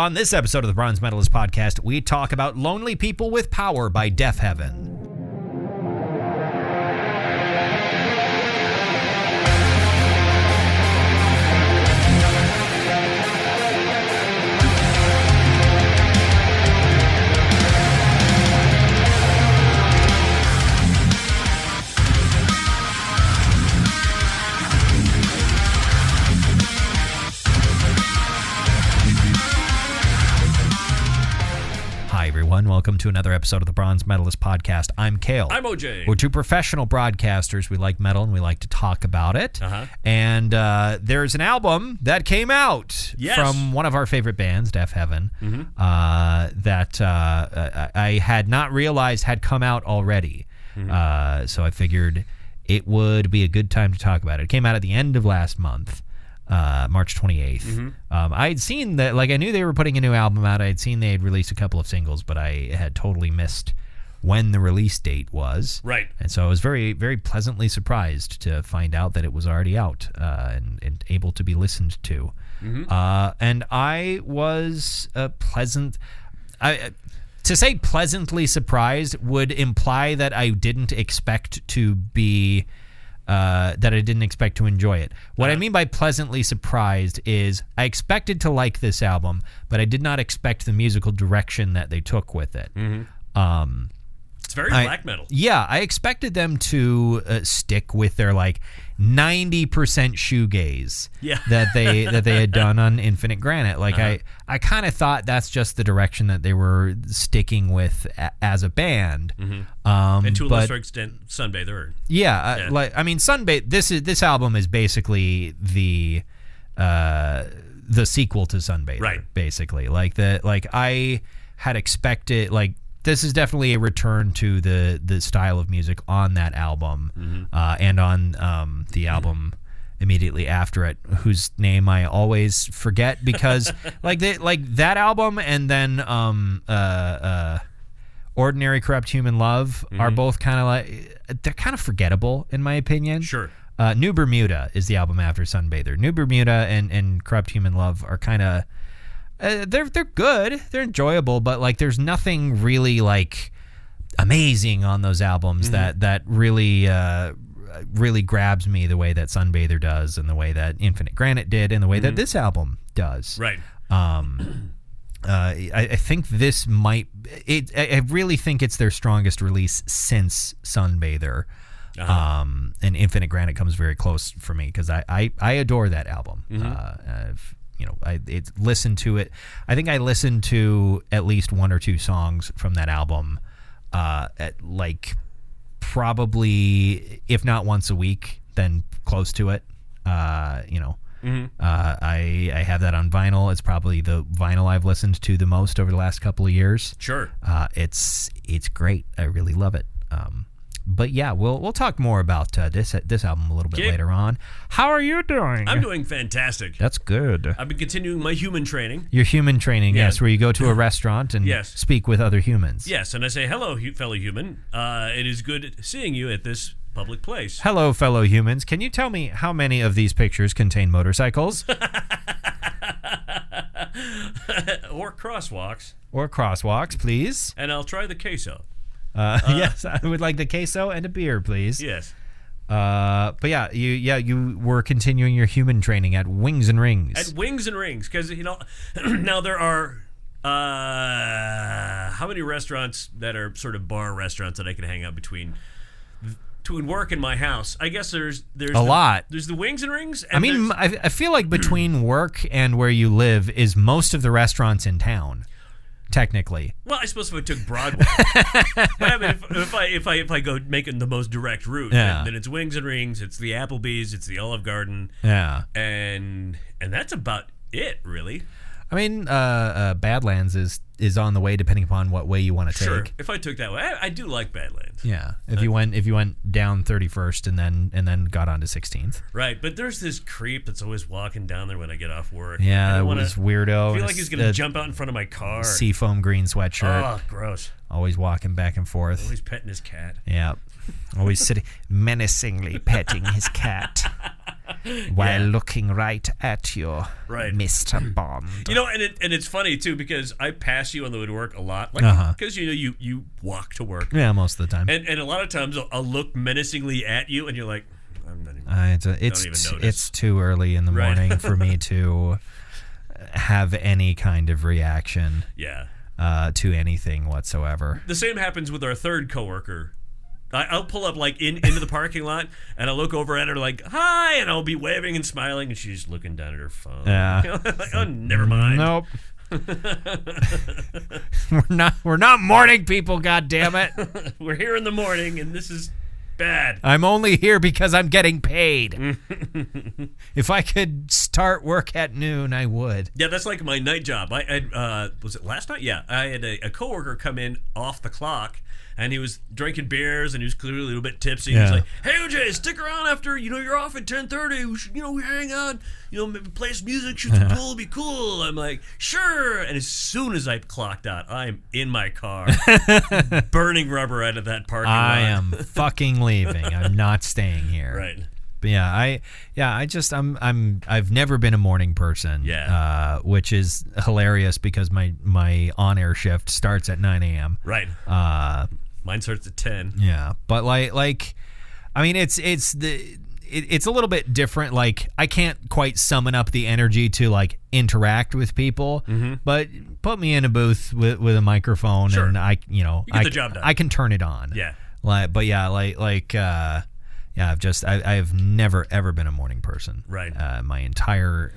On this episode of the Bronze Metalist Podcast, we talk about Lonely People with Power by Deafheaven. Welcome to another episode of the Bronze Metalist Podcast. I'm Kale. I'm OJ. We're two professional broadcasters. We like metal and we like to talk about it. And there's an album that came out from one of our favorite bands, Deafheaven, that I had not realized had come out already. So I figured it would be a good time to talk about it. It came out at the end of last month. March 28th. I had seen that, like, I knew they were putting a new album out. I had seen they had released a couple of singles, but I had totally missed when the release date was. Right. And so I was very, very pleasantly surprised to find out that it was already out and able to be listened to. And I was to say pleasantly surprised would imply that I didn't expect to be... that I didn't expect to enjoy it. What I mean by pleasantly surprised is I expected to like this album, but I did not expect the musical direction that they took with it. It's very black metal. Yeah, I expected them to stick with their like 90% shoegaze that they had done on Infinite Granite. Like I kind of thought that's just the direction that they were sticking with as a band. And to a lesser extent, Sunbather. Like I mean, This album is basically the sequel to Sunbather. Right. Basically, like I had expected like. This is definitely a return to the style of music on that album, and on the album immediately after it, whose name I always forget because like that album and then Ordinary Corrupt Human Love are both kind of like they're kind of forgettable in my opinion. Sure. New Bermuda is the album after Sunbather. New Bermuda and Corrupt Human Love are kind of. They're good. They're enjoyable, but like there's nothing really like amazing on those albums that really really grabs me the way that Sunbather does, and the way that Infinite Granite did, and the way that this album does. Right. I think this might. I really think it's their strongest release since Sunbather. And Infinite Granite comes very close for me because I adore that album. I listened to it. I think I listened to at least one or two songs from that album, at like probably if not once a week, then close to it. I have that on vinyl. It's probably the vinyl I've listened to the most over the last couple of years. Sure. It's great. I really love it. But yeah, we'll talk more about this album a little bit later on. How are you doing? I'm doing fantastic. That's good. I've been continuing my human training. Your human training, yes, where you go to a restaurant and speak with other humans. Yes, and I say, hello, fellow human. It is good seeing you at this public place. Hello, fellow humans. Can you tell me how many of these pictures contain motorcycles? Or crosswalks. Or crosswalks, please. And I'll try the queso. Yes, I would like the queso and a beer, please. Yes. But yeah, you were continuing your human training at Wings and Rings. At Wings and Rings, because now there are how many restaurants that are sort of bar restaurants that I can hang out between work and my house? I guess there's a lot. There's the Wings and Rings. And I feel like between work and where you live is most of the restaurants in town. Technically. Well, I suppose if I took Broadway, but I mean, if I go making the most direct route, then it's Wings and Rings, it's the Applebee's, it's the Olive Garden, and that's about it, really. I mean, Badlands is on the way, depending upon what way you want to take. Sure. If I took that way, I do like Badlands. Yeah. If you went down 31st and then got onto 16th. Right. But there's this creep that's always walking down there when I get off work. Yeah, that was weirdo. I feel like he's going to jump out in front of my car. Seafoam green sweatshirt. Oh, gross. Always walking back and forth. Always petting his cat. Yeah. Always sitting menacingly petting his cat. while looking right at you, Mr. Bond. And it's funny too because I pass you on the way to work a lot, like because you walk to work. Yeah, most of the time. And a lot of times I'll look menacingly at you, and you're like, I'm not even. Don't even notice. It's too early in the morning for me to have any kind of reaction. Yeah. To anything whatsoever. The same happens with our third coworker. I'll pull up like into the parking lot, and I'll look over at her like, "Hi," and I'll be waving and smiling, and she's looking down at her phone. Yeah. Like, oh, never mind. Nope. We're not morning people. God damn it. We're here in the morning, and this is bad. I'm only here because I'm getting paid. If I could start work at noon, I would. Yeah, that's like my night job. I had, was it last night? Yeah, I had a coworker come in off the clock, and he was drinking beers, and he was clearly a little bit tipsy. Yeah. He's like, "Hey, OJ, stick around after you're off at 10:30. We should we hang out. Maybe play some music, shoot some pool, be cool." I'm like, "Sure." And as soon as I clocked out, I'm in my car, burning rubber out of that parking lot. I am fucking leaving. I'm not staying here. Right. But I've never been a morning person. Yeah. Which is hilarious because my on-air shift starts at 9 a.m. Right. Mine starts at 10. Yeah, but like, I mean, it's a little bit different. Like, I can't quite summon up the energy to like interact with people, but put me in a booth with a microphone, and I get the job done. I can turn it on. Yeah. I've never ever been a morning person. Right. My entire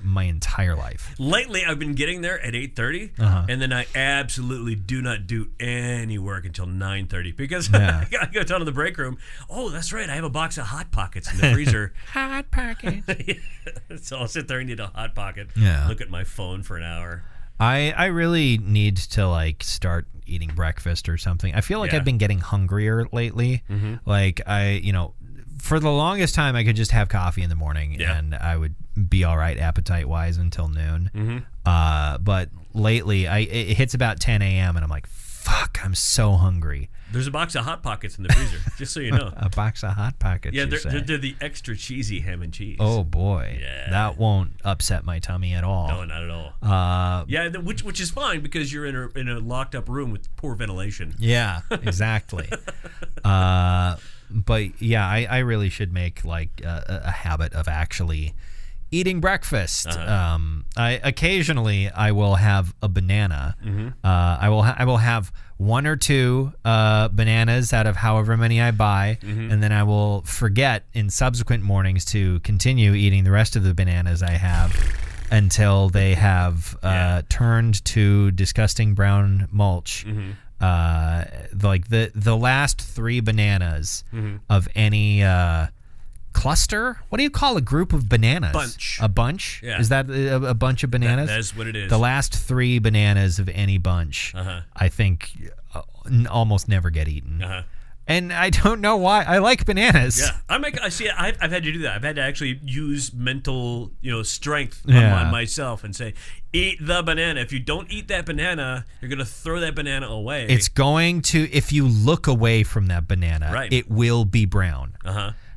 life. Lately, I've been getting there at 8:30, and then I absolutely do not do any work until 9:30 because I gotta go down to the break room. Oh, that's right. I have a box of Hot Pockets in the freezer. Hot Pockets. So I'll sit there and eat a Hot Pocket. Yeah. Look at my phone for an hour. I really need to like start eating breakfast or something. I feel like I've been getting hungrier lately. Like for the longest time, I could just have coffee in the morning and I would be all right appetite-wise until noon. But lately, it hits about 10 a.m. and I'm like, fuck, I'm so hungry. There's a box of Hot Pockets in the freezer, just so you know. A box of Hot Pockets, yeah, they're the extra cheesy ham and cheese. Oh, boy. Yeah. That won't upset my tummy at all. No, not at all. Which is fine because you're in a locked-up room with poor ventilation. Yeah, exactly. But yeah, I really should make like a habit of actually eating breakfast. I occasionally will have a banana. I will have one or two bananas out of however many I buy, and then I will forget in subsequent mornings to continue eating the rest of the bananas I have until they have turned to disgusting brown mulch. Like the last 3 bananas of any cluster. What do you call a group of bananas? Bunch. A bunch? Yeah. Is that a bunch of bananas? That is what it is. The last 3 bananas of any bunch, I think, almost never get eaten. And I don't know why. I like bananas. Yeah, I've had to do that. I've had to actually use mental, strength on myself and say, eat the banana. If you don't eat that banana, you're gonna throw that banana away. It's going to. If you look away from that banana, it will be brown.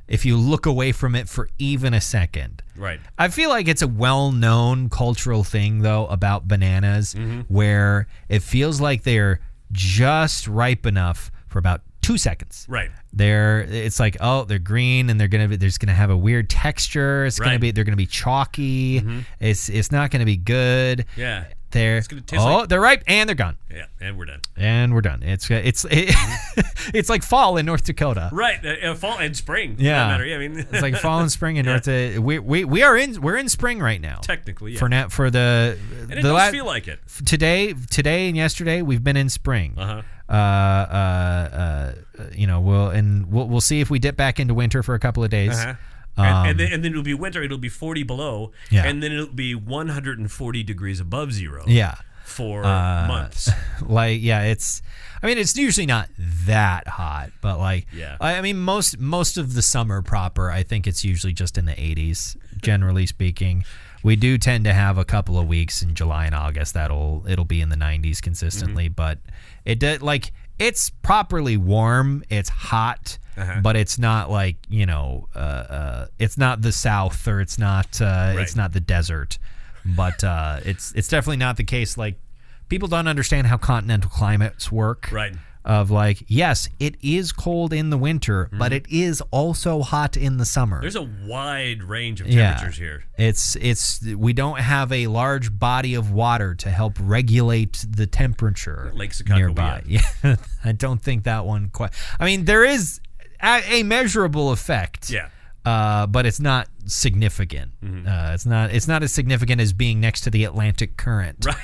If you look away from it for even a second. Right. I feel like it's a well-known cultural thing, though, about bananas, where it feels like they're just ripe enough for about 2 seconds. Right. It's like, oh, they're green and they're just gonna have a weird texture. They're gonna be chalky. It's not gonna be good. Yeah. It's gonna taste they're ripe and they're gone. Yeah, and we're done. It's like fall in North Dakota. Right. Fall and spring. Yeah. No matter. Yeah, I mean, it's like fall and spring in North Dakota. We're in spring right now. Technically, yeah. For the and it does feel like it. Today and yesterday we've been in spring. We'll see if we dip back into winter for a couple of days. And then it'll be winter. It'll be 40 below, and then it'll be 140 degrees above zero. Yeah, for months. It's usually not that hot, but most of the summer proper, I think it's usually just in the 80s. Generally speaking, we do tend to have a couple of weeks in July and August it'll be in the 90s consistently, but it does it's properly warm. It's hot, but it's not like, it's not the South, or it's not the desert. But it's definitely not the case. Like, people don't understand how continental climates work. Right. Of like, yes, it is cold in the winter, but it is also hot in the summer. There's a wide range of temperatures here. We don't have a large body of water to help regulate the temperature Lake Sakakawea nearby. Yeah, I don't think that one quite. I mean, there is a measurable effect. Yeah. But it's not significant. It's not as significant as being next to the Atlantic current. Right.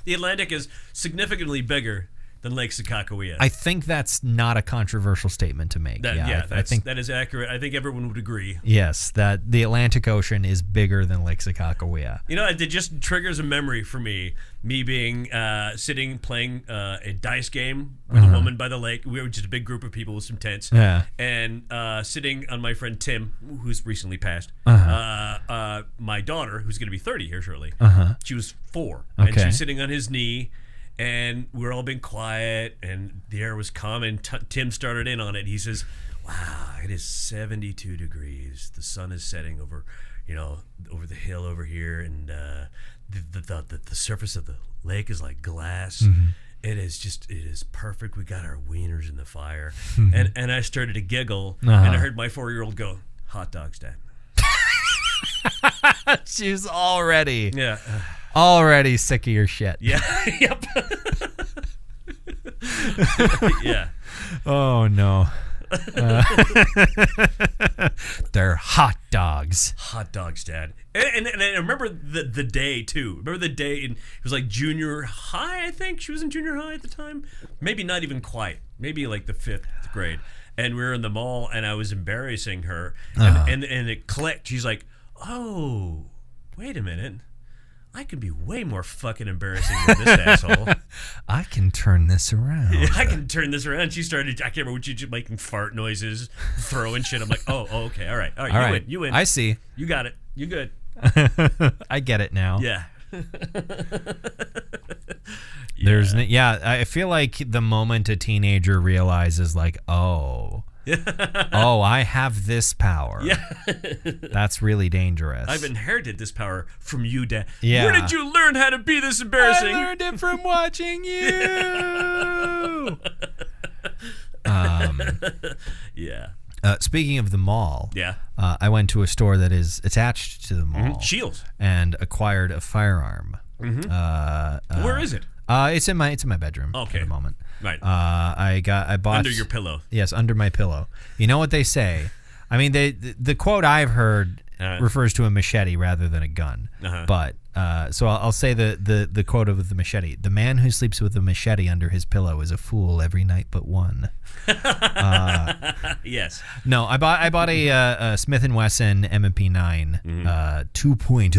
The Atlantic is significantly bigger than Lake Sakakawea. I think that's not a controversial statement to make. I think that is accurate. I think everyone would agree. Yes, that the Atlantic Ocean is bigger than Lake Sakakawea. It just triggers a memory for me being sitting playing a dice game with a woman by the lake. We were just a big group of people with some tents. Yeah. And sitting on my friend Tim, who's recently passed, my daughter, who's going to be 30 here shortly, she was 4. Okay. And she was sitting on his knee. And we were all being quiet, and the air was calm, and Tim started in on it. He says, wow, it is 72 degrees. The sun is setting over the hill over here, and the surface of the lake is like glass. It is perfect. We got our wieners in the fire. And I started to giggle, and I heard my 4-year-old go, hot dogs, Dad. She's already... Yeah. Already sick of your shit. Yeah. Yep. Yeah. Oh, no. They're hot dogs. Hot dogs, Dad. And I remember the day, too. Remember the day, and it was like junior high, I think. She was in junior high at the time. Maybe not even quite. Maybe like the 5th grade. And we were in the mall, and I was embarrassing her. And it clicked. She's like, oh, wait a minute. I could be way more fucking embarrassing than this asshole. I can turn this around. Yeah, I can turn this around. She started, I can't remember what she did, making fart noises, throwing shit. I'm like, oh, okay, all right. You win. I see. You got it. You good. I get it now. Yeah. I feel like the moment a teenager realizes, like, oh, I have this power. Yeah. That's really dangerous. I've inherited this power from you, Dad. Yeah. Where did you learn how to be this embarrassing? I learned it from watching you. Yeah. Speaking of the mall, yeah, I went to a store that is attached to the mall. Shields. And acquired a firearm. Where is it? It's in my bedroom at the moment. Right. I bought under your pillow. Yes, under my pillow. You know what they say? I mean, the quote I've heard refers to a machete rather than a gun. But so I'll say the quote of the machete: "The man who sleeps with a machete under his pillow is a fool every night but one." Yes. No, I bought a Smith & Wesson M&P 9 2.0.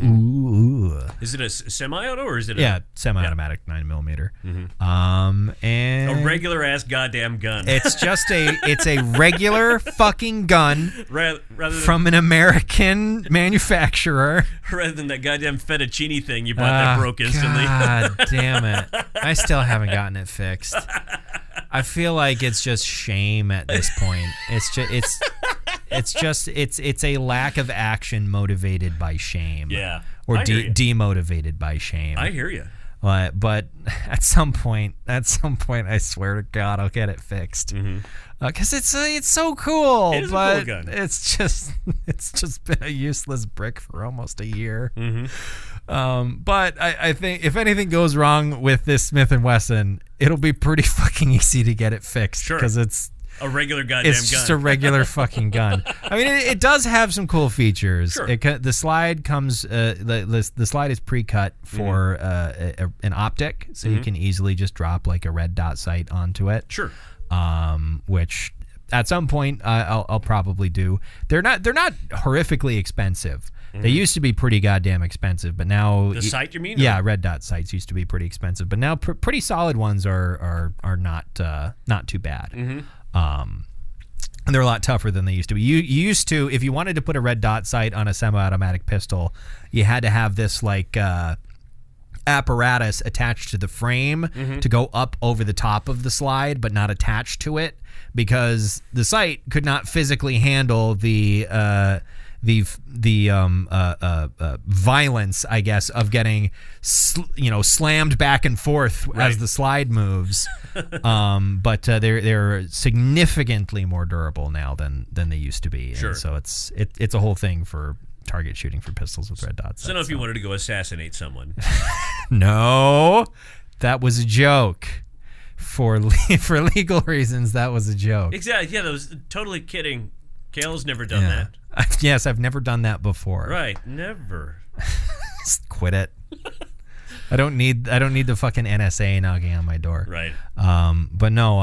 Ooh. Is it a semi-auto or is it semi-automatic 9mm? And a regular ass goddamn gun. It's a regular fucking gun rather than, from an American manufacturer. Rather than that goddamn fettuccine thing you bought that broke instantly. God damn it. I still haven't gotten it fixed. I feel like it's just shame at this point. It's a lack of action motivated by shame. Yeah. Or demotivated by shame. I hear you. But at some point, I swear to God, I'll get it fixed. Because it's so cool. It is but a cool gun. It's just been a useless brick for almost a year. But I think if anything goes wrong with this Smith & Wesson, it'll be pretty fucking easy to get it fixed. Sure. Because it's a regular goddamn gun. It's just a regular fucking gun. I mean, it does have some cool features. Sure. The slide comes. The slide is pre-cut for an optic, so you can easily just drop like a red dot sight onto it. Sure. Which at some point I'll probably do. They're not horrifically expensive. They used to be pretty goddamn expensive, but now the sight you mean? Yeah, red dot sights used to be pretty expensive, but now pretty solid ones are not too bad. And they're a lot tougher than they used to be. You used to, if you wanted to put a red dot sight on a semi-automatic pistol, you had to have this like apparatus attached to the frame to go up over the top of the slide, but not attached to it, because the site could not physically handle the violence, I guess, of getting slammed back and forth as the slide moves. But they're significantly more durable now than they used to be. Sure. And so it's a whole thing for target shooting for pistols with red dots. So, if you wanted to go assassinate someone. No, that was a joke. For legal reasons, that was a joke. Exactly. Yeah, that was totally kidding. Kale's never done that. Yes, I've never done that before. Right, never. Just quit it. I don't need the fucking NSA knocking on my door. Right. But no.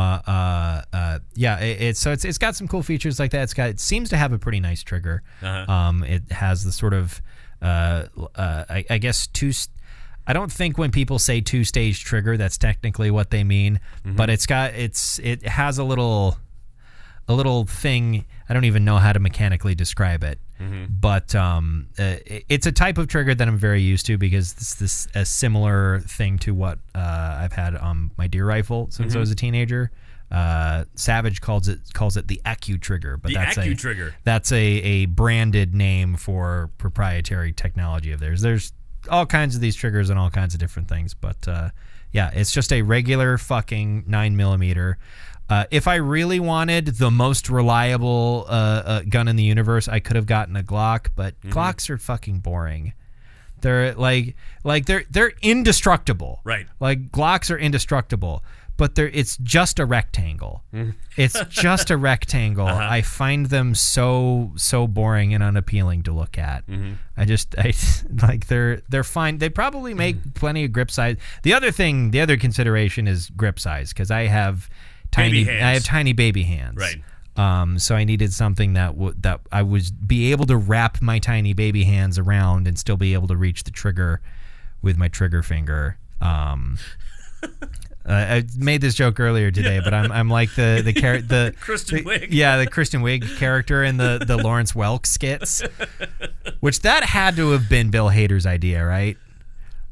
It's got some cool features like that. It seems to have a pretty nice trigger. It has the sort of I guess I don't think when people say 2-stage trigger, that's technically what they mean. But it has a little thing. I don't even know how to mechanically describe it. But it's a type of trigger that I'm very used to, because this a similar thing to what I've had on my deer rifle since I was a teenager. Savage calls it the Accu trigger, but that's a branded name for proprietary technology of theirs. There's all kinds of these triggers and all kinds of different things, but it's just a regular fucking 9mm. If I really wanted the most reliable gun in the universe, I could have gotten a Glock, but Glocks are fucking boring. They're they're indestructible. Right. Like, Glocks are indestructible, but it's just a rectangle. It's just a rectangle. I find them so boring and unappealing to look at. They're fine. They probably make plenty of grip size. The other consideration is grip size, because I have tiny baby hands. Right. So I needed something that I would be able to wrap my tiny baby hands around and still be able to reach the trigger with my trigger finger. I made this joke earlier today, but I'm like the Kristen Wiig. Yeah, the Kristen Wiig character in the Lawrence Welk skits, which that had to have been Bill Hader's idea, right?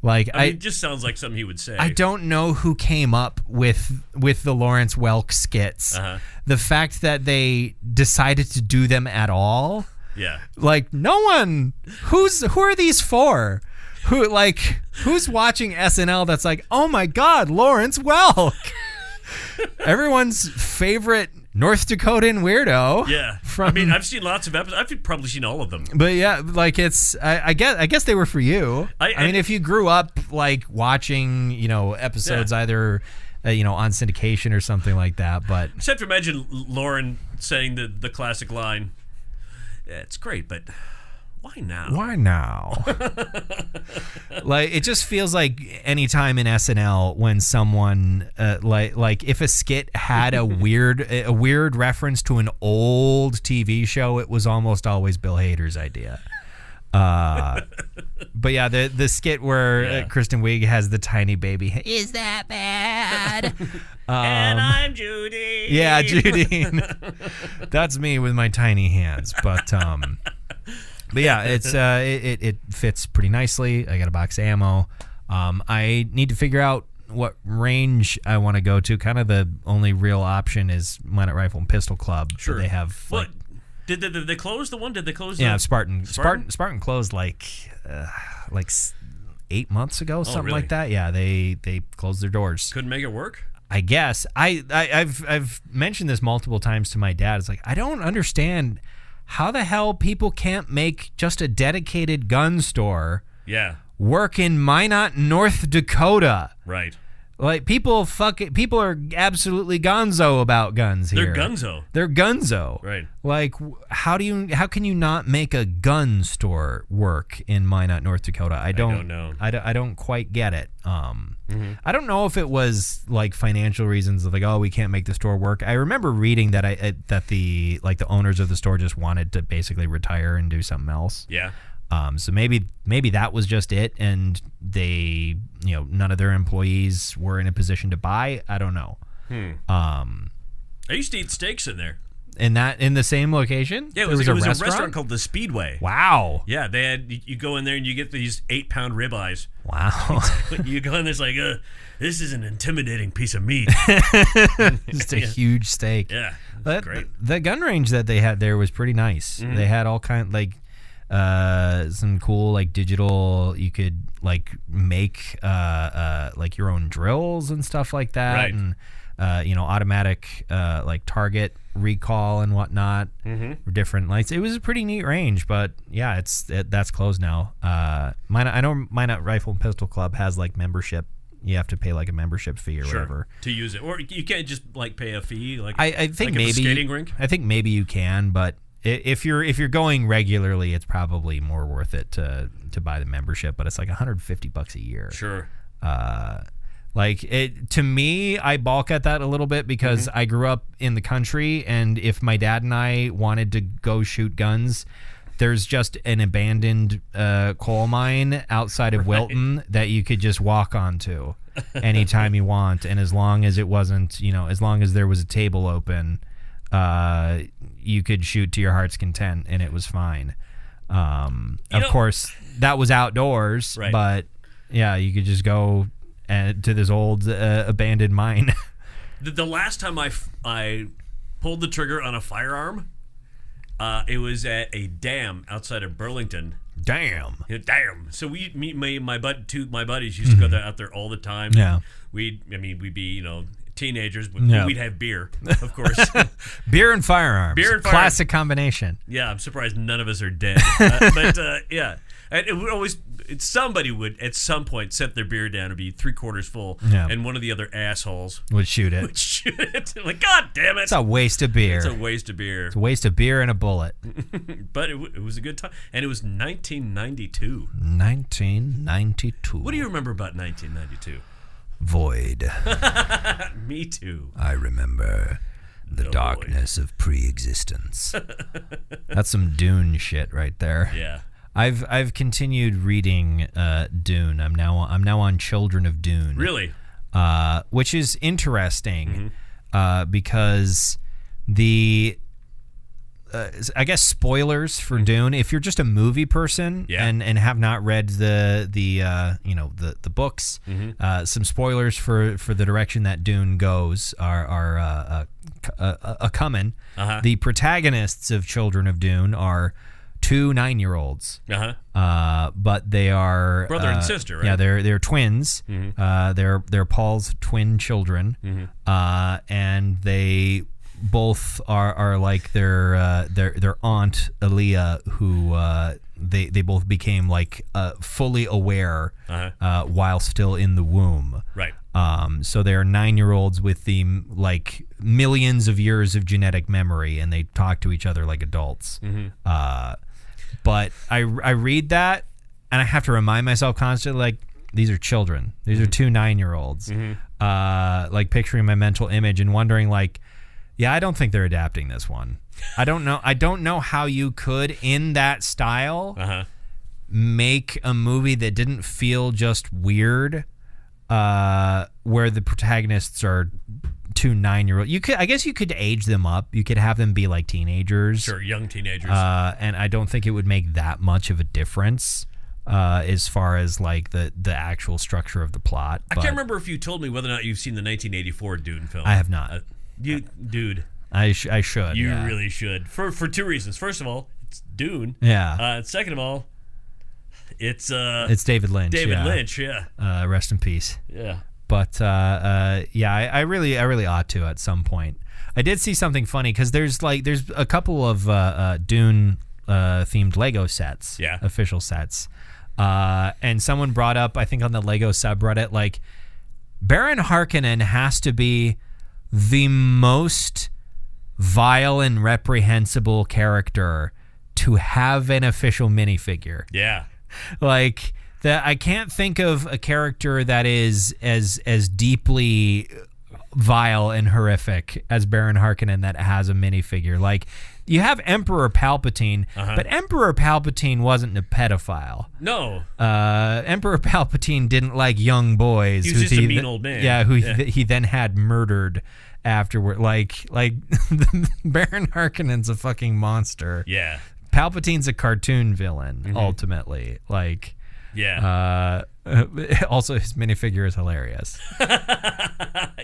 Like, it just sounds like something he would say. I don't know who came up with the Lawrence Welk skits. The fact that they decided to do them at all. Yeah. Like, no one. Who are these for? Who's watching SNL that's like, oh my God, Lawrence Welk? Everyone's favorite North Dakotan weirdo. Yeah. I've seen lots of episodes. I've probably seen all of them. But yeah, like, it's I guess they were for you. I mean, if you grew up like watching, episodes either on syndication or something like that, but except to imagine Lauren saying the classic line, "Yeah, it's great, but why now?" Why now? Like, it just feels like any time in SNL when someone like if a skit had a weird reference to an old TV show, it was almost always Bill Hader's idea. But yeah, the skit where Kristen Wiig has the tiny baby. Is that bad? And I'm Judy. Yeah, Judy. That's me with my tiny hands. But yeah, it fits pretty nicely. I got a box of ammo. I need to figure out what range I want to go to. Kind of the only real option is Minot Rifle and Pistol Club. Sure. They have what? Did they close the one? Did they close? Yeah, Spartan closed like 8 months ago, something like that. Yeah, they closed their doors. Couldn't make it work. I guess I've mentioned this multiple times to my dad. It's like, I don't understand how the hell people can't make just a dedicated gun store work in Minot, North Dakota. Right. Like, people are absolutely gonzo about guns here. They're gunzo. Right. Like, how can you not make a gun store work in Minot, North Dakota? I don't know. I don't quite get it. I don't know if it was like financial reasons of like, oh, we can't make the store work. I remember reading that that the owners of the store just wanted to basically retire and do something else. Yeah. So maybe that was just it, and they, none of their employees were in a position to buy. I don't know. I used to eat steaks in there. In the same location? Yeah, it was a restaurant called the Speedway. Wow. Yeah, they had you go in there and you get these 8-pound ribeyes. Wow. You go in there, it's like, this is an intimidating piece of meat. Just a huge steak. Yeah, great. The gun range that they had there was pretty nice. Mm-hmm. They had all kind some cool like digital. You could like make like your own drills and stuff like that, right. And automatic like target recall and whatnot. Mm-hmm. Different lights. It was a pretty neat range, but yeah, that's closed now. I know Minot Rifle and Pistol Club has like membership. You have to pay like a membership fee or whatever to use it, or you can't just like pay a fee. Like I think like maybe at the skating rink. I think maybe you can, but if you're going regularly, it's probably more worth it to buy the membership. But it's like $150 a year. Sure. Like it to me, I balk at that a little bit because I grew up in the country, and if my dad and I wanted to go shoot guns, there's just an abandoned coal mine outside of Wilton that you could just walk onto anytime you want, and as long as it wasn't, as long as there was a table open, you could shoot to your heart's content, and it was fine. Of course, that was outdoors, right. But yeah, you could just go to this old abandoned mine. The last time I pulled the trigger on a firearm, it was at a dam outside of Burlington. Damn. Yeah, damn. So my buddies used to go out there all the time. Yeah. We'd be teenagers, but we'd have beer, of course. Beer and firearms. Classic combination. Yeah, I'm surprised none of us are dead. But yeah, and it would always. Somebody would at some point set their beer down and be 3/4 full, and one of the other assholes would shoot it. Like, God damn it! It's a waste of beer. It's a waste of beer. It's a waste of beer and a bullet. But it was a good time, and it was 1992. 1992. What do you remember about 1992? Void. Me too. I remember the darkness of pre-existence. That's some Dune shit right there. Yeah. I've continued reading Dune. I'm now on Children of Dune. Really? Which is interesting because the I guess spoilers for Dune. If you're just a movie person and have not read the books, some spoilers for the direction that Dune goes are coming. The protagonists of Children of Dune are 2 9-year-olds, but they are brother and sister, right? Yeah, they're twins. They're Paul's twin children, and they both are like their aunt Aaliyah, who they both became like fully aware while still in the womb. Right. So they are 9-year-olds with the like millions of years of genetic memory, and they talk to each other like adults. But I read that, and I have to remind myself constantly, like, these are children. These are 2 9-year-olds. Like picturing my mental image and wondering, like, yeah, I don't think they're adapting this one. I don't know how you could, in that style, make a movie that didn't feel just weird, where the protagonists are 2 9-year-olds. I guess you could age them up. You could have them be like teenagers. Sure, young teenagers. And I don't think it would make that much of a difference as far as like the actual structure of the plot. I can't remember if you told me whether or not you've seen the 1984 Dune film. I have not. Dude. I should. You really should. For 2 reasons. First of all, it's Dune. Yeah. Second of all, it's David Lynch. Lynch, yeah. Rest in peace. Yeah. But I really ought to at some point. I did see something funny because there's a couple of Dune themed Lego sets, official sets, and someone brought up, I think on the Lego subreddit, like, Baron Harkonnen has to be the most vile and reprehensible character to have an official minifigure. Yeah, like. I can't think of a character that is as deeply vile and horrific as Baron Harkonnen that has a minifigure. Like, you have Emperor Palpatine, but Emperor Palpatine wasn't a pedophile. No. Emperor Palpatine didn't like young boys. He was just a mean old man. Yeah, he then had murdered afterward. Like Baron Harkonnen's a fucking monster. Yeah. Palpatine's a cartoon villain, ultimately. Like, yeah. Also, his minifigure is hilarious.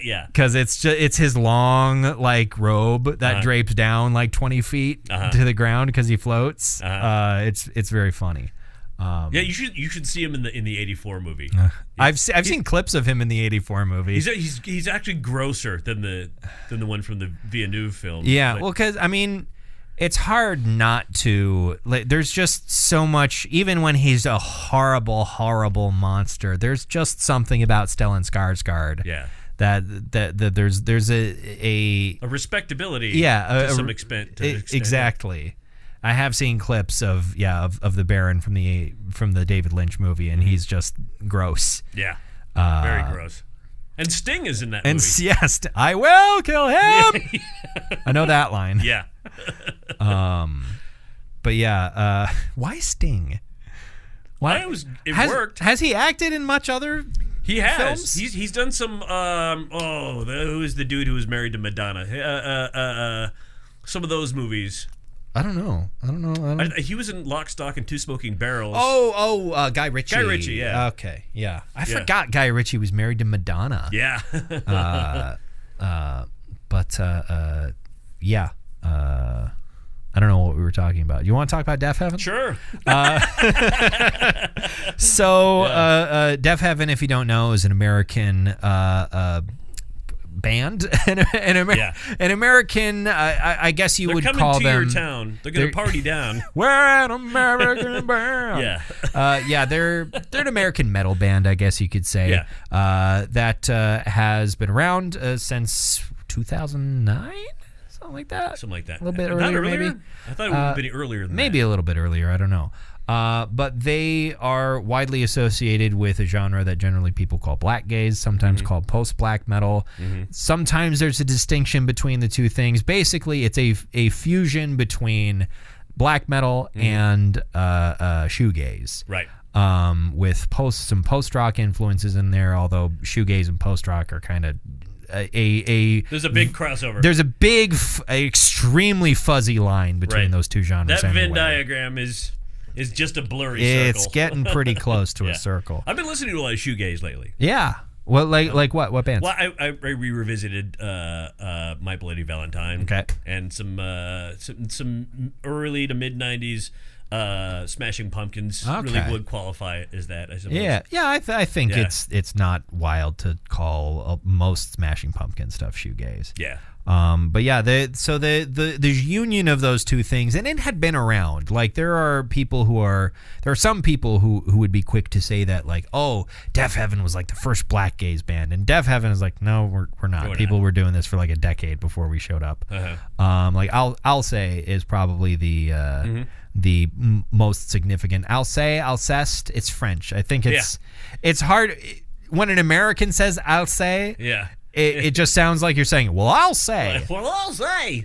Yeah. Because it's his long, like, robe that drapes down, like, 20 feet to the ground because he floats. It's very funny. Yeah, you should see him in the 84 movie. I've seen clips of him in the 84 movie. He's actually grosser than the one from the Villeneuve film. Yeah, well, because, I mean... It's hard not to. Like, there's just so much. Even when he's a horrible, horrible monster, there's just something about Stellan Skarsgård. Yeah. That there's a respectability. Yeah. To some extent. Exactly. I have seen clips of the Baron from the David Lynch movie, and he's just gross. Yeah. Very gross. And Sting is in that movie. And yes, I will kill him. I know that line. Yeah. But yeah, why Sting? Why it worked? Has he acted in much other? He has. Films? He's done some. Who is the dude who was married to Madonna? Some of those movies. I don't know. He was in Lock, Stock, and Two Smoking Barrels. Guy Ritchie. Guy Ritchie, yeah. Okay, yeah. I forgot Guy Ritchie was married to Madonna. Yeah. Yeah. I don't know what we were talking about. You want to talk about Deafheaven? Sure. Deafheaven, if you don't know, is an American band. an American, I guess you would call them. They're coming to your town. They're going to party down. We're an American band. Yeah. They're an American metal band, I guess you could say. Yeah. That has been around since 2009. Something like that. A little bit earlier, maybe. I thought it would have been earlier than that. Maybe a little bit earlier. I don't know. But they are widely associated with a genre that generally people call black gaze, sometimes called post-black metal. Sometimes there's a distinction between the two things. Basically, it's a fusion between black metal and shoegaze. Right. With some post-rock influences in there, although shoegaze and post-rock are kind of there's a big crossover. There's a big, extremely fuzzy line between those two genres. That Venn diagram is just a blurry circle. It's getting pretty close to a circle. I've been listening to a lot of shoegaze lately. Yeah. Well, like what? What bands? Well, I revisited My Bloody Valentine. Okay. And some early to mid '90s Smashing Pumpkins. Okay. Really would qualify as that, I suppose. Yeah. I think it's not wild to call most Smashing Pumpkins stuff shoegaze. Yeah. But yeah, the union of those two things, and it had been around. Like there are some people who would be quick to say that, like, oh, Deafheaven was like the first black gaze band, and Deafheaven is like, no, we're not. People were doing this for like a decade before we showed up. Like I'll say is probably the most significant. Alceste, it's French. I think it's hard when an American says Alceste. Yeah. It just sounds like you're saying, well, I'll say. Well, I'll say.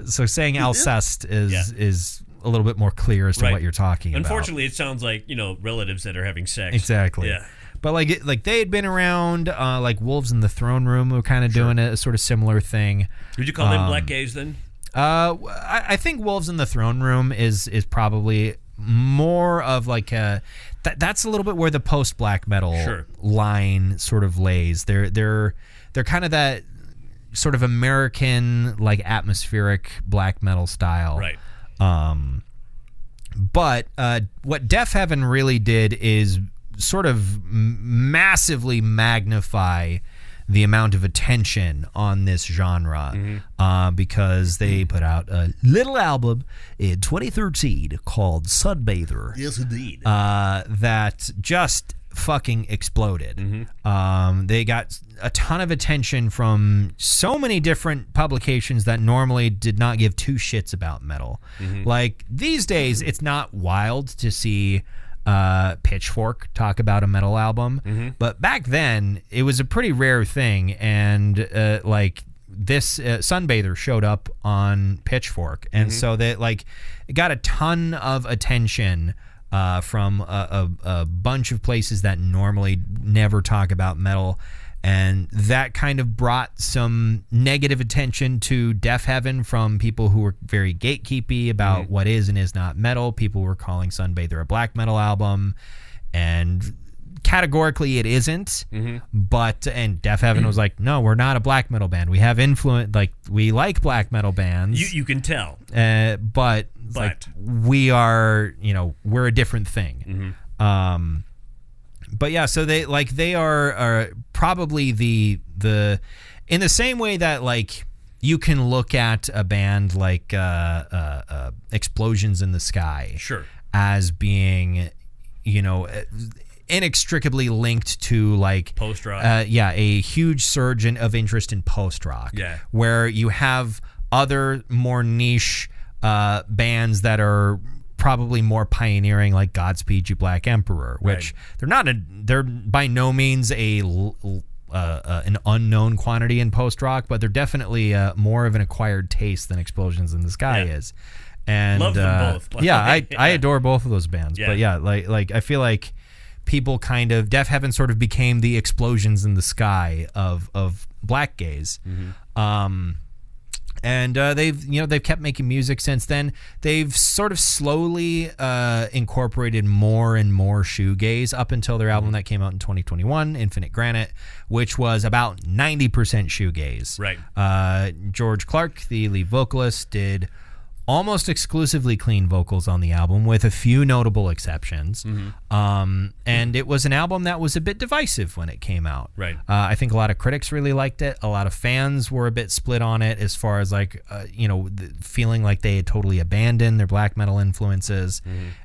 So saying Alceste is a little bit more clear as to what you're talking about. Unfortunately, it sounds like, relatives that are having sex. Exactly. Yeah. But like they had been around, like Wolves in the Throne Room were kind of doing a sort of similar thing. Would you call them black gaze then? I think Wolves in the Throne Room is probably more of like that's a little bit where the post black metal line sort of lays. They're kind of that sort of American, like, atmospheric black metal style. Right. But what Deafheaven really did is sort of massively magnify the amount of attention on this genre because they put out a little album in 2013 called Sunbather. Yes, indeed. That just fucking exploded. They got a ton of attention from so many different publications that normally did not give two shits about metal. Like these days, it's not wild to see Pitchfork talk about a metal album, but back then it was a pretty rare thing, and like this Sunbather showed up on Pitchfork, and so that like it got a ton of attention from a bunch of places that normally never talk about metal. And that kind of brought some negative attention to Deafheaven from people who were very gatekeepy about what is and is not metal. People were calling Sunbather a black metal album, and categorically it isn't. And Deafheaven was like, no, we're not a black metal band. We have influence, like we like black metal bands. You can tell. But like we are, we're a different thing. But yeah, so they are probably the in the same way that like you can look at a band like Explosions in the Sky as being inextricably linked to like post-rock. A huge surge of interest in post-rock. Yeah. Where you have other more niche bands that are probably more pioneering, like Godspeed You Black Emperor, which they're by no means an unknown quantity in post-rock, but they're definitely more of an acquired taste than Explosions in the Sky is. And love them both. I adore both of those bands. But like I feel like people kind of Deafheaven sort of became the Explosions in the Sky of black gaze. And they've kept making music since then. They've sort of slowly incorporated more and more shoegaze up until their album that came out in 2021, Infinite Granite, which was about 90% shoegaze. Right. George Clark, the lead vocalist, did almost exclusively clean vocals on the album, with a few notable exceptions. And it was an album that was a bit divisive when it came out. Right. I think a lot of critics really liked it. A lot of fans were a bit split on it, as far as like, feeling like they had totally abandoned their black metal influences.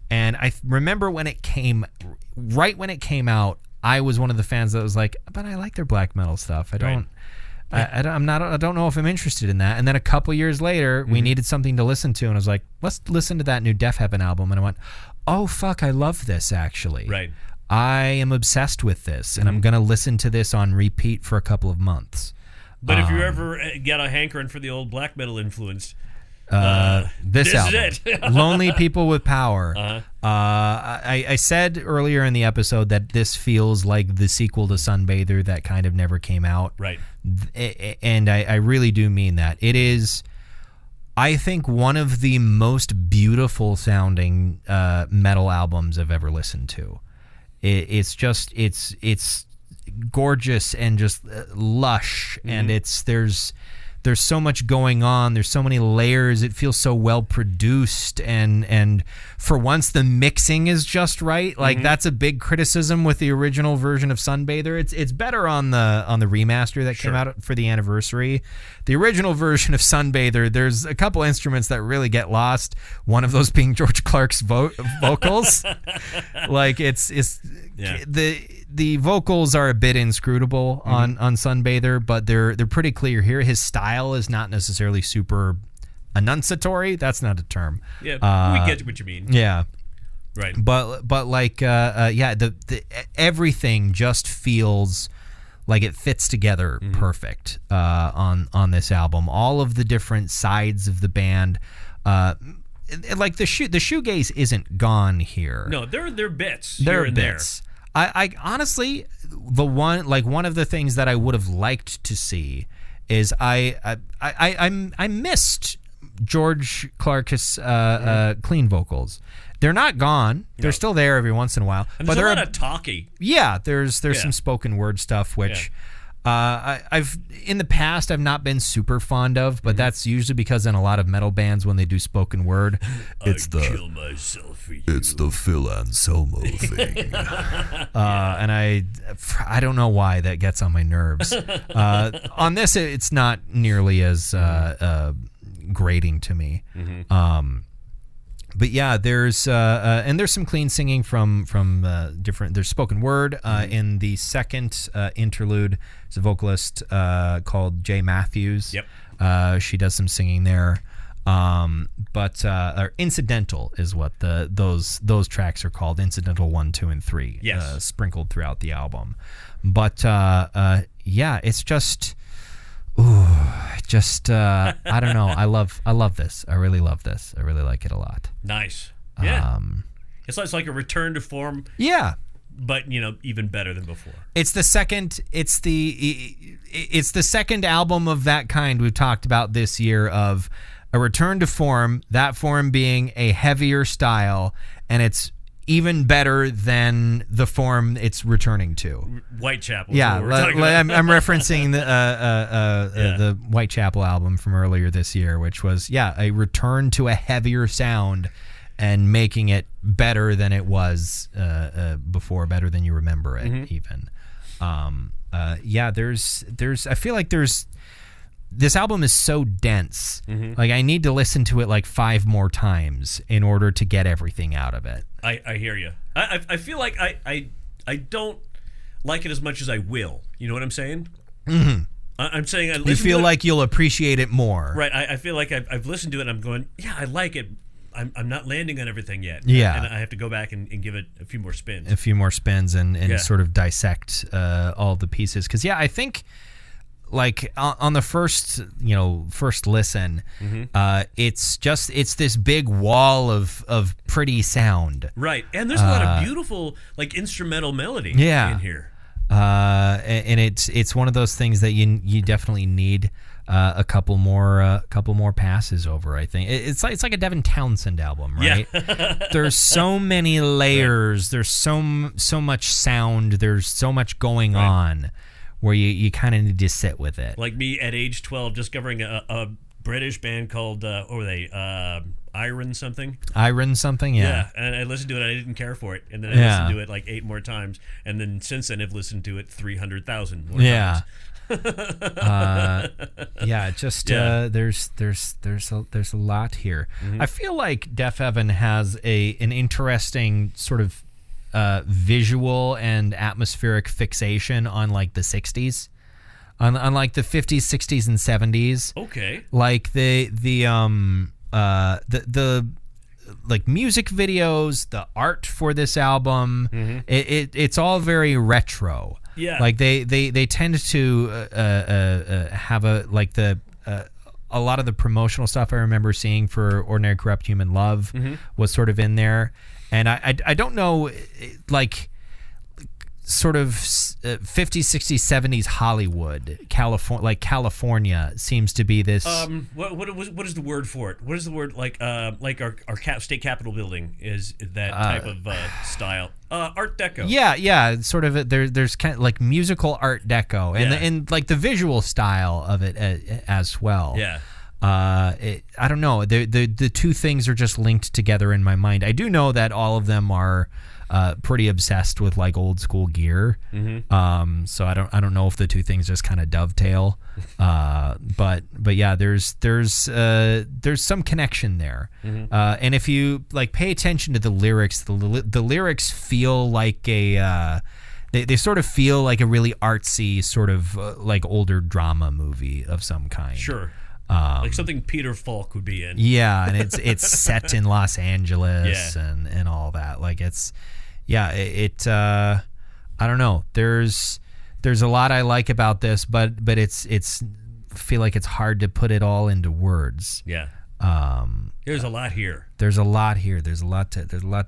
And I remember when it came out, I was one of the fans that was like, but I like their black metal stuff. I don't know if I'm interested in that. And then a couple years later, we needed something to listen to, and I was like, let's listen to that new Deafheaven album. And I went, oh fuck, I love this actually. Right. I am obsessed with this, and I'm gonna listen to this on repeat for a couple of months. But if you ever get a hankering for the old black metal influence, this album, is it. Lonely People with Power. I said earlier in the episode that this feels like the sequel to Sunbather that kind of never came out. Right. And I really do mean that. It is, I think, one of the most beautiful sounding metal albums I've ever listened to. It's gorgeous and just lush, and there's so much going on. There's so many layers. It feels so well produced, and for once the mixing is just right. Like that's a big criticism with the original version of Sunbather. It's better on the remaster that came out for the anniversary. The original version of Sunbather, there's a couple instruments that really get lost. One of those being George Clark's vocals. Like the vocals are a bit inscrutable on Sunbather, but they're pretty clear here. His style is not necessarily super enunciatory. That's not a term. Yeah, we get what you mean. Yeah, right. But like the everything just feels like it fits together perfect on this album. All of the different sides of the band. Like the shoegaze isn't gone here. No, they're bits. There are bits. There. I honestly, one of the things that I would have liked to see is I missed George Clark's clean vocals. They're not gone. They're still there every once in a while. And there's a lot of talky. Yeah, there's some spoken word stuff which I've in the past I've not been super fond of, but that's usually because in a lot of metal bands when they do spoken word, it's kill myself for you. It's the Phil Anselmo thing. And I don't know why that gets on my nerves. On this, it's not nearly as grating to me. But yeah, there's some clean singing from different. There's spoken word in the second interlude. There's a vocalist called Jay Matthews. Yep. She does some singing there. But incidental is what those tracks are called. Incidental 1, 2, and 3. Yes. Sprinkled throughout the album. But yeah, it's just. Ooh, just I don't know. I love this. I really love this. I really like it a lot. Nice. Yeah. It's like a return to form. Yeah. But even better than before. It's the second album of that kind we've talked about this year, of a return to form, that form being a heavier style, and it's even better than the form it's returning to. Whitechapel. Yeah, I'm referencing the Whitechapel album from earlier this year, which was a return to a heavier sound and making it better than it was before, better than you remember it, even. I feel like this album is so dense. Like, I need to listen to it like 5 more times in order to get everything out of it. I hear you. I feel like I don't like it as much as I will. You know what I'm saying? Mm-hmm. I'm saying you feel like you'll appreciate it more. Right. I feel like I've listened to it and I'm going, yeah, I like it. I'm not landing on everything yet. Yeah. And I have to go back and give it a few more spins. And sort of dissect all the pieces. Because, I think, like, on the first listen, it's this big wall of pretty sound. Right. And there's a lot of beautiful, like, instrumental melody in here. And it's one of those things that you definitely need a couple more passes over. I think it's like a Devin Townsend album, right? Yeah. There's so many layers. Right. There's so much sound. There's so much going on, where you kind of need to sit with it. Like me at age 12, discovering a British band called what were they? Iron something. Iron something, yeah. Yeah, and I listened to it. I didn't care for it, and then I listened to it like 8 more times, and then since then I've listened to it 300,000 more times. There's a lot here. I feel like Deafheaven has an interesting sort of visual and atmospheric fixation on like the 60s, on like the 50s, 60s, and 70s. Okay. Like the like music videos, the art for this album, it's all very retro. Yeah. Like they tend to have a lot of the promotional stuff I remember seeing for Ordinary Corrupt Human Love was sort of in there. And I don't know, like, sort of 50s, 60s, 70s Hollywood, California seems to be this. What is the word for it? What is the word, like our state capitol building is that type of style? Art Deco. Yeah, sort of. There's kind of like musical Art Deco, and like the visual style of it as well. Yeah. I don't know. The two things are just linked together in my mind. I do know that all of them are pretty obsessed with like old school gear. So I don't know if the two things just kind of dovetail. But yeah, there's some connection there. And if you like pay attention to the lyrics, the lyrics feel like they sort of feel like a really artsy sort of like older drama movie of some kind. Sure. Like something Peter Falk would be in. Yeah, and it's set in Los Angeles and all that. Like I don't know. There's a lot I like about this, but it's feel like it's hard to put it all into words. Yeah. There's a lot here. There's a lot here. There's a lot to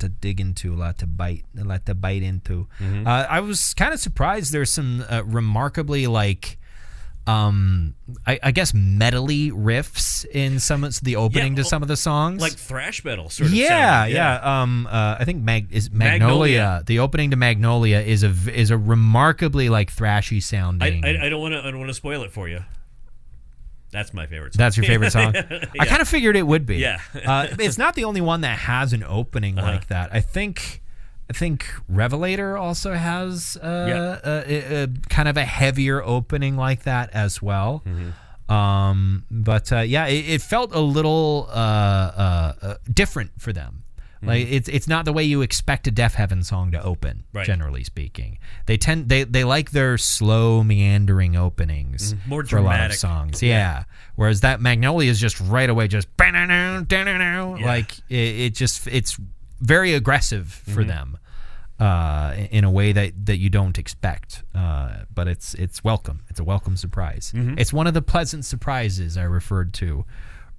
dig into, a lot to bite into. I was kind of surprised. There's some remarkably like I guess metally riffs in some of the opening to some of the songs, like thrash metal sort of. I think Magnolia. The opening to Magnolia is a remarkably like thrashy sounding. I don't want to spoil it for you. That's my favorite song. That's your favorite song? I kind of figured it would be. Yeah. It's not the only one that has an opening like that. I think Revelator also has a kind of a heavier opening like that as well. But it felt a little different for them. Like it's not the way you expect a Deafheaven song to open, generally speaking. They like their slow meandering openings, more dramatic for a lot of songs. Yeah. Whereas that Magnolia is just right away just like it's very aggressive for them. in a way that you don't expect. But it's welcome. It's a welcome surprise. Mm-hmm. It's one of the pleasant surprises I referred to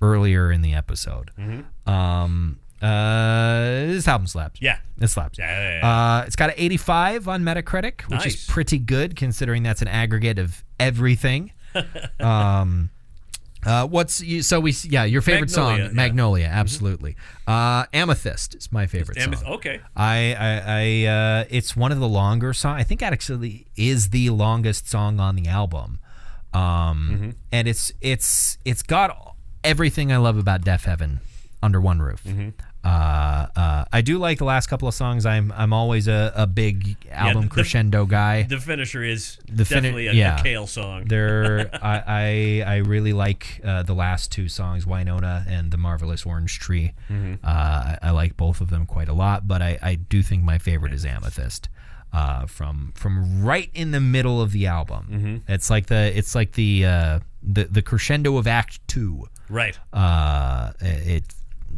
earlier in the episode. Mm-hmm. This album slaps. Yeah. It slaps. Yeah. It's got an 85 on Metacritic, which is pretty good considering that's an aggregate of everything. Your favorite song, Magnolia, absolutely. Amethyst is my favorite song. Okay. It's one of the longer songs. I think it actually is the longest song on the album. And it's got everything I love about Deafheaven under one roof. Mm-hmm. I do like the last couple of songs. I'm always a big album crescendo guy. The finisher is definitely a Kale song. I really like the last two songs, Winona and The Marvelous Orange Tree. Mm-hmm. I like both of them quite a lot, but I do think my favorite is Amethyst. From right in the middle of the album. Mm-hmm. It's like the crescendo of Act 2. Right.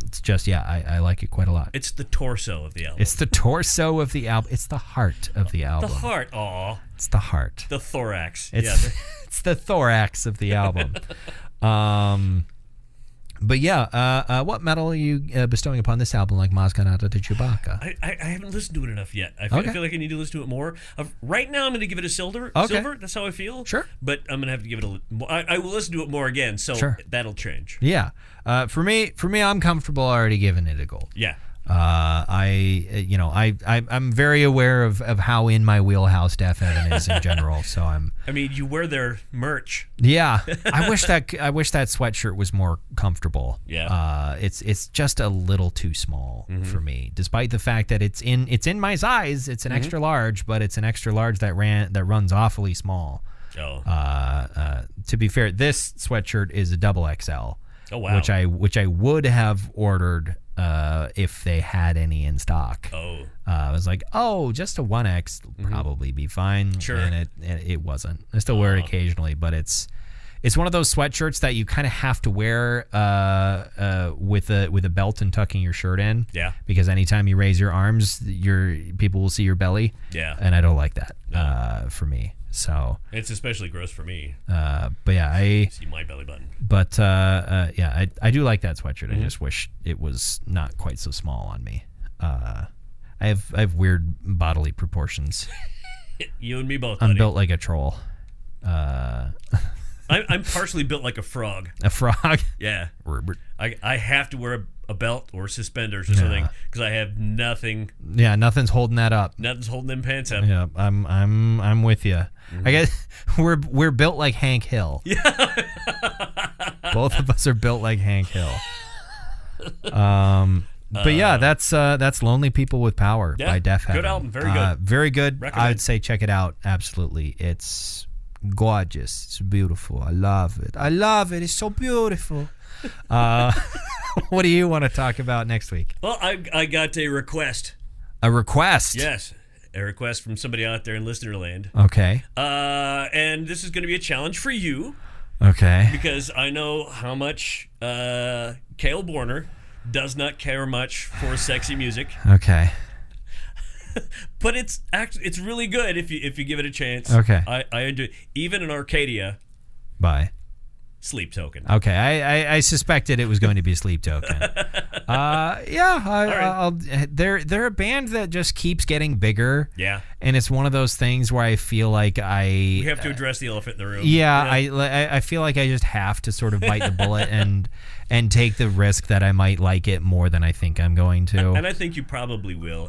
It's just, I like it quite a lot. It's the torso of the album. It's the torso of the album. It's the heart of the album. The heart, aw. It's the heart. The thorax. It's the thorax of the album. But what metal are you bestowing upon this album like Maskanata de Chewbacca? I haven't listened to it enough yet. I feel like I need to listen to it more. Right now I'm going to give it a silver. Okay. Silver, that's how I feel. Sure. But I'm going to have to give it I will listen to it more again, so that'll change. Yeah. For me, I'm comfortable already giving it a gold. Yeah. I'm very aware of how in my wheelhouse Deafheaven is in general. So you wear their merch. Yeah, I wish that sweatshirt was more comfortable. Yeah. It's just a little too small for me, despite the fact that it's in my size. It's an extra large, but it's an extra large that runs awfully small. Oh. To be fair, this sweatshirt is a double XL. Oh wow. Which I would have ordered if they had any in stock. Oh. I was like, just a 1X will probably be fine. Sure. And it wasn't. I still wear it occasionally, but it's one of those sweatshirts that you kind of have to wear with a belt and tucking your shirt in. Yeah. Because anytime you raise your arms, people will see your belly. Yeah. And I don't like that for me. So it's especially gross for me. But yeah, I see my belly button. But I do like that sweatshirt. I just wish it was not quite so small on me. I have weird bodily proportions. You and me both. I'm built like a troll. I'm partially built like a frog. A frog? Yeah. I have to wear a belt or suspenders or something because I have nothing. Yeah, nothing's holding that up. Nothing's holding them pants up. Yeah, I'm with you. I guess we're built like Hank Hill. Yeah. Both of us are built like Hank Hill. But yeah, that's Lonely People with Power by Deafheaven. Good album, very good. Very good. Recommend. I would say check it out. Absolutely. It's gorgeous. It's beautiful. I love it. It's so beautiful. What do you want to talk about next week? Well, I got a request. A request? Yes. A request from somebody out there in listener land. Okay. And this is going to be a challenge for you. Okay. Because I know how much Cale Borner does not care much for sexy music. Okay. But it's really good if you give it a chance. Okay. I enjoy it. Even in Arcadia. Bye. Sleep Token. Okay, I suspected it was going to be Sleep Token. They're a band that just keeps getting bigger. Yeah, and it's one of those things where I feel like we have to address the elephant in the room. Yeah, I feel like I just have to sort of bite the bullet and take the risk that I might like it more than I think I'm going to. And I think you probably will.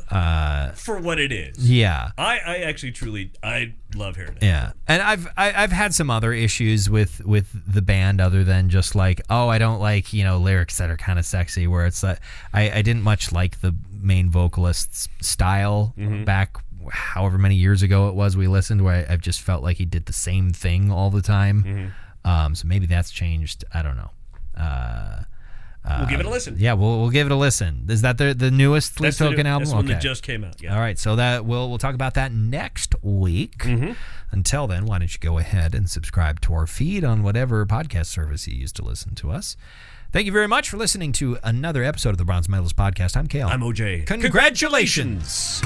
For what it is. Yeah. I actually truly love hearing it. Yeah. And I've had some other issues with the band other than just like, I don't like, lyrics that are kind of sexy, where it's like I didn't much like the main vocalist's style back however many years ago it was we listened, where I've just felt like he did the same thing all the time. So maybe that's changed. I don't know. We'll give it a listen. Yeah, we'll give it a listen. Is that the newest Sleep Token album? That's one that just came out. Yeah. All right, so that we'll talk about that next week. Until then, why don't you go ahead and subscribe to our feed on whatever podcast service you use to listen to us. Thank you very much for listening to another episode of the Bronze Metalist Podcast. I'm Kale. I'm OJ. Congratulations.